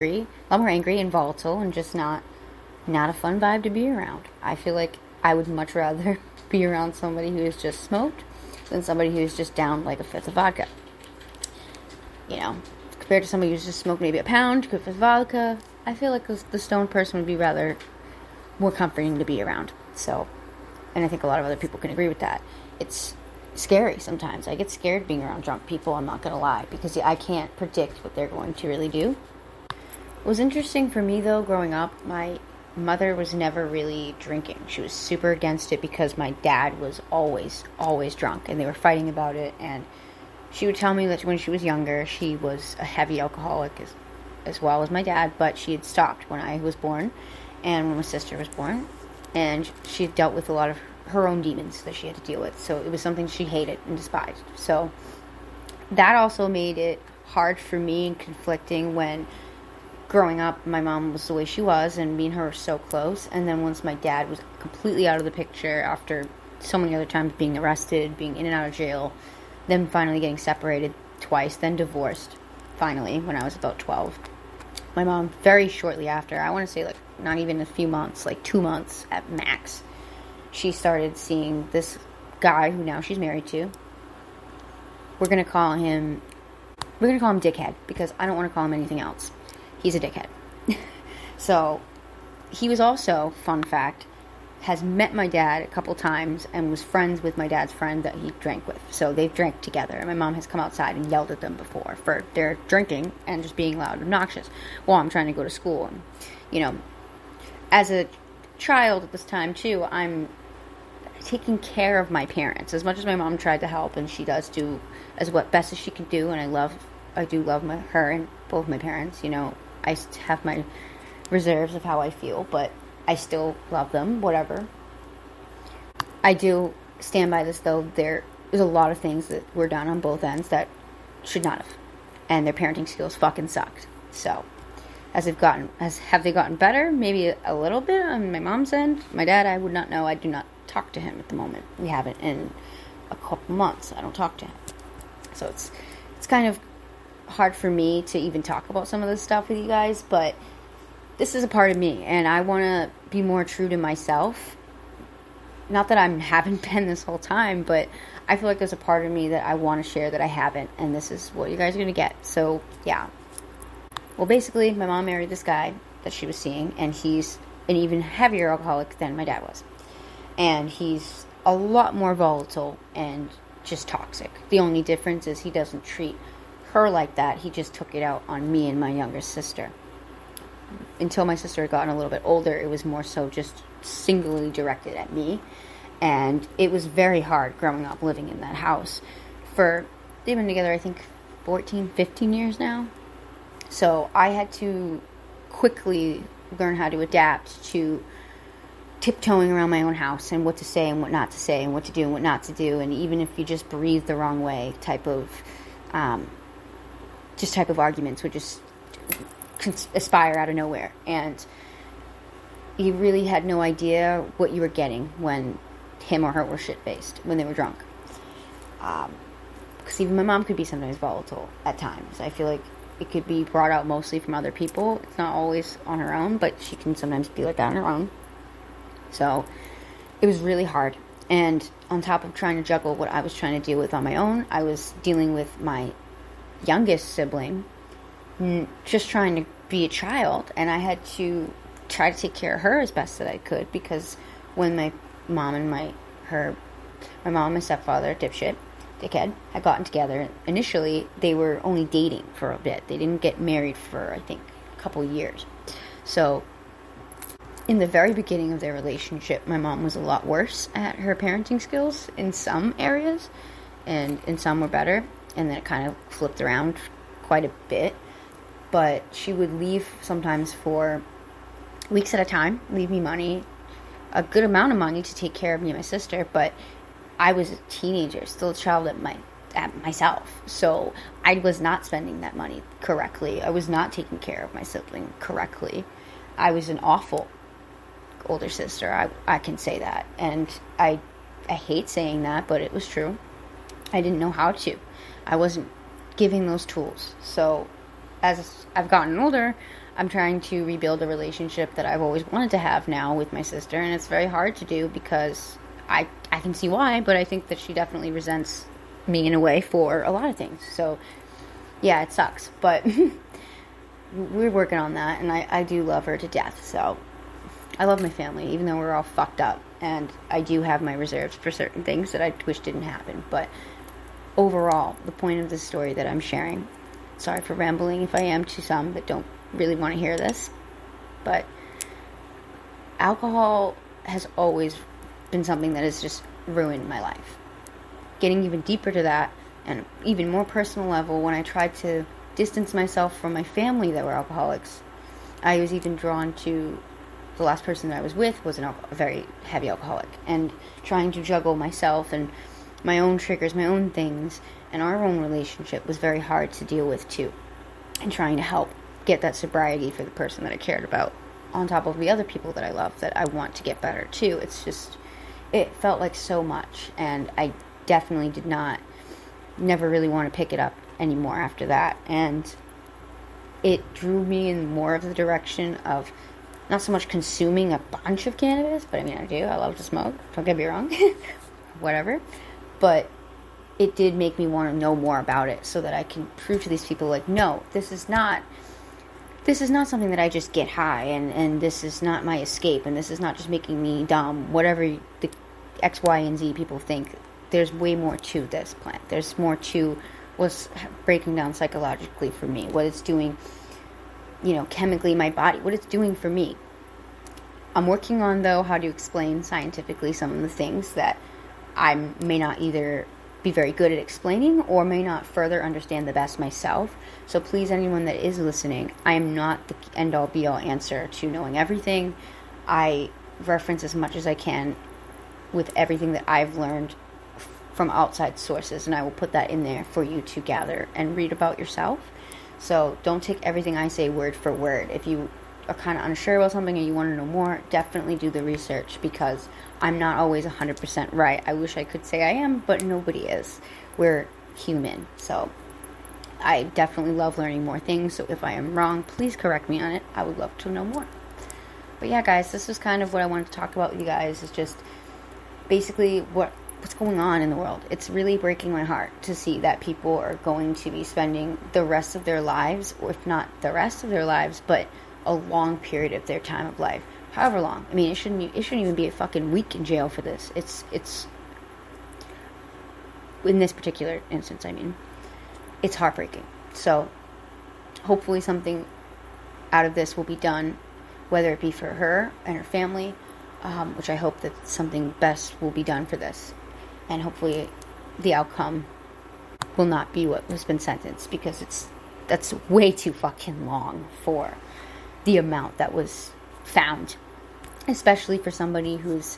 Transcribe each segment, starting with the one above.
a lot more angry and volatile, and just not a fun vibe to be around. I feel like I would much rather be around somebody who has just smoked than somebody who's just down like a fifth of vodka. You know, compared to somebody who's just smoked maybe a pound, fifth of vodka, I feel like the stoned person would be rather more comforting to be around. So, and I think a lot of other people can agree with that. It's scary sometimes. I get scared being around drunk people, I'm not going to lie, because I can't predict what they're going to really do. It was interesting for me, though, growing up, my mother was never really drinking. She was super against it because my dad was always drunk, and they were fighting about it, and she would tell me that when she was younger, she was a heavy alcoholic as well as my dad, but she had stopped when I was born and when my sister was born, and she had dealt with a lot of her own demons that she had to deal with, so it was something she hated and despised. So that also made it hard for me and conflicting when growing up my mom was the way she was and me and her were so close, and then once my dad was completely out of the picture after so many other times being arrested, being in and out of jail, then finally getting separated twice, then divorced finally when I was about 12. My mom, very shortly after, I want to say like not even a few months, like 2 months at max, she started seeing this guy who now she's married to. We're going to call him Dickhead, because I don't want to call him anything else. He's a dickhead. So, he was also, fun fact, has met my dad a couple times and was friends with my dad's friend that he drank with. So, they've drank together. My mom has come outside and yelled at them before for their drinking and just being loud and obnoxious while I'm trying to go to school. And, you know, as a child at this time, too, I'm taking care of my parents. As much as my mom tried to help, and she does do as best as she can do, and I do love her and both my parents, you know. I have my reserves of how I feel, but I still love them, whatever. I do stand by this, though. There's a lot of things that were done on both ends that should not have. And their parenting skills fucking sucked. So, have they gotten better? Maybe a little bit on my mom's end. My dad, I would not know. I do not talk to him at the moment. We haven't in a couple months. I don't talk to him. So it's kind of hard for me to even talk about some of this stuff with you guys, but this is a part of me, and I want to be more true to myself. Not that I haven't been this whole time, but I feel like there's a part of me that I want to share that I haven't, and this is what you guys are going to get. So, yeah. Well, basically, my mom married this guy that she was seeing, and he's an even heavier alcoholic than my dad was. And he's a lot more volatile and just toxic. The only difference is he doesn't treat her like that. He just took it out on me and my younger sister. Until my sister had gotten a little bit older, it was more so just singly directed at me. And it was very hard growing up living in that house. They've been together, I think, 14, 15 years now. So I had to quickly learn how to adapt to tiptoeing around my own house and what to say and what not to say and what to do and what not to do. And even if you just breathe the wrong way, type of arguments would just aspire out of nowhere. And you really had no idea what you were getting when him or her were shit-faced, when they were drunk. Because even my mom could be sometimes volatile at times. I feel like it could be brought out mostly from other people. It's not always on her own, but she can sometimes be like that on her own. So it was really hard. And on top of trying to juggle what I was trying to deal with on my own, I was dealing with my youngest sibling, just trying to be a child, and I had to try to take care of her as best that I could, because when my mom and my stepfather, dickhead, had gotten together, initially they were only dating for a bit. They didn't get married for, I think, a couple years. So in the very beginning of their relationship, my mom was a lot worse at her parenting skills in some areas, and in some were better. And then it kind of flipped around quite a bit. But she would leave sometimes for weeks at a time, leave me money, a good amount of money to take care of me and my sister. But I was a teenager, still a child at myself. So I was not spending that money correctly. I was not taking care of my sibling correctly. I was an awful older sister. I can say that. And I hate saying that, but it was true. I didn't know how to. I wasn't giving those tools. So as I've gotten older, I'm trying to rebuild a relationship that I've always wanted to have now with my sister, and it's very hard to do because I can see why, but I think that she definitely resents me in a way for a lot of things. So, yeah, it sucks, but we're working on that, and I do love her to death. So, I love my family, even though we're all fucked up, and I do have my reserves for certain things that I wish didn't happen, but overall, the point of this story that I'm sharing, sorry for rambling if I am to some that don't really want to hear this, but alcohol has always been something that has just ruined my life. Getting even deeper to that, and even more personal level, when I tried to distance myself from my family that were alcoholics, I was even drawn to the last person that I was with was a very heavy alcoholic, and trying to juggle myself and my own triggers, my own things, and our own relationship was very hard to deal with too, and trying to help get that sobriety for the person that I cared about, on top of the other people that I love that I want to get better too. It's just, it felt like so much, and I definitely never really want to pick it up anymore after that, and it drew me in more of the direction of not so much consuming a bunch of cannabis, but I mean, I love to smoke, don't get me wrong, whatever, but it did make me want to know more about it so that I can prove to these people, like, no, this is not something that I just get high, and this is not my escape, and this is not just making me dumb, whatever the X, Y, and Z people think. There's way more to this plant. There's more to what's breaking down psychologically for me, what it's doing, chemically in my body, what it's doing for me. I'm working on, though, how to explain scientifically some of the things that I may not either be very good at explaining or may not further understand the best myself. So please, anyone that is listening, I am not the end-all be-all answer to knowing everything. I reference as much as I can with everything that I've learned from outside sources, and I will put that in there for you to gather and read about yourself. So don't take everything I say word for word. If you are kind of unsure about something or you want to know more, definitely do the research, because I'm not always 100% right. I wish I could say I am, but nobody is. We're human. So I definitely love learning more things. So if I am wrong, please correct me on it. I would love to know more. But yeah, guys, this is kind of what I wanted to talk about with you guys, is just basically what's going on in the world. It's really breaking my heart to see that people are going to be spending the rest of their lives, or if not the rest of their lives, but a long period of their time of life, however long. I mean, it shouldn't even be a fucking week in jail for this. It's in this particular instance, I mean, it's heartbreaking. So hopefully something out of this will be done, whether it be for her and her family, which I hope that something best will be done for this, and hopefully the outcome will not be what has been sentenced, because that's way too fucking long for the amount that was found, especially for somebody who's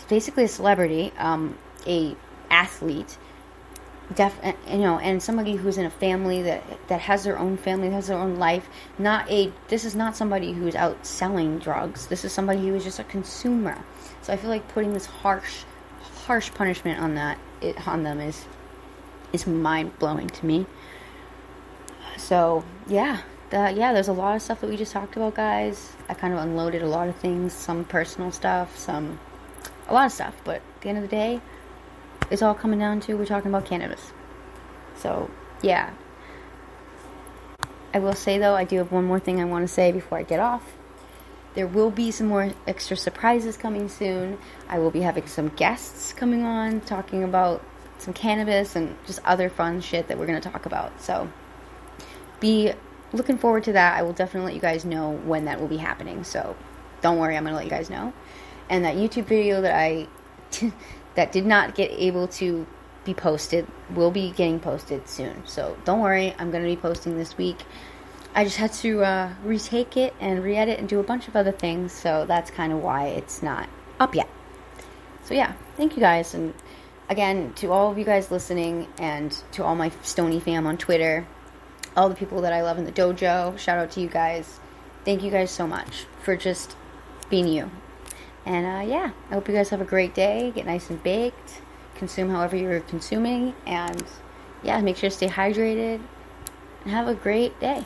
basically a celebrity, a athlete, and somebody who's in a family that has their own family, has their own life. This is not somebody who's out selling drugs. This is somebody who is just a consumer. So I feel like putting this harsh punishment on them is mind blowing to me. So yeah. There's a lot of stuff that we just talked about, guys. I kind of unloaded a lot of things, some personal stuff, a lot of stuff, but at the end of the day, it's all coming down to we're talking about cannabis. So, yeah. I will say, though, I do have one more thing I want to say before I get off. There will be some more extra surprises coming soon. I will be having some guests coming on, talking about some cannabis and just other fun shit that we're going to talk about. So, be looking forward to that. I will definitely let you guys know when that will be happening. So don't worry, I'm going to let you guys know. And that YouTube video that that did not get able to be posted will be getting posted soon. So don't worry, I'm going to be posting this week. I just had to retake it and re-edit and do a bunch of other things. So that's kind of why it's not up yet. So yeah, thank you guys. And again, to all of you guys listening, and to all my Stoney fam on Twitter, all the people that I love in the dojo, shout out to you guys. Thank you guys so much for just being you. And I hope you guys have a great day. Get nice and baked. Consume however you're consuming. And make sure to stay hydrated. And have a great day.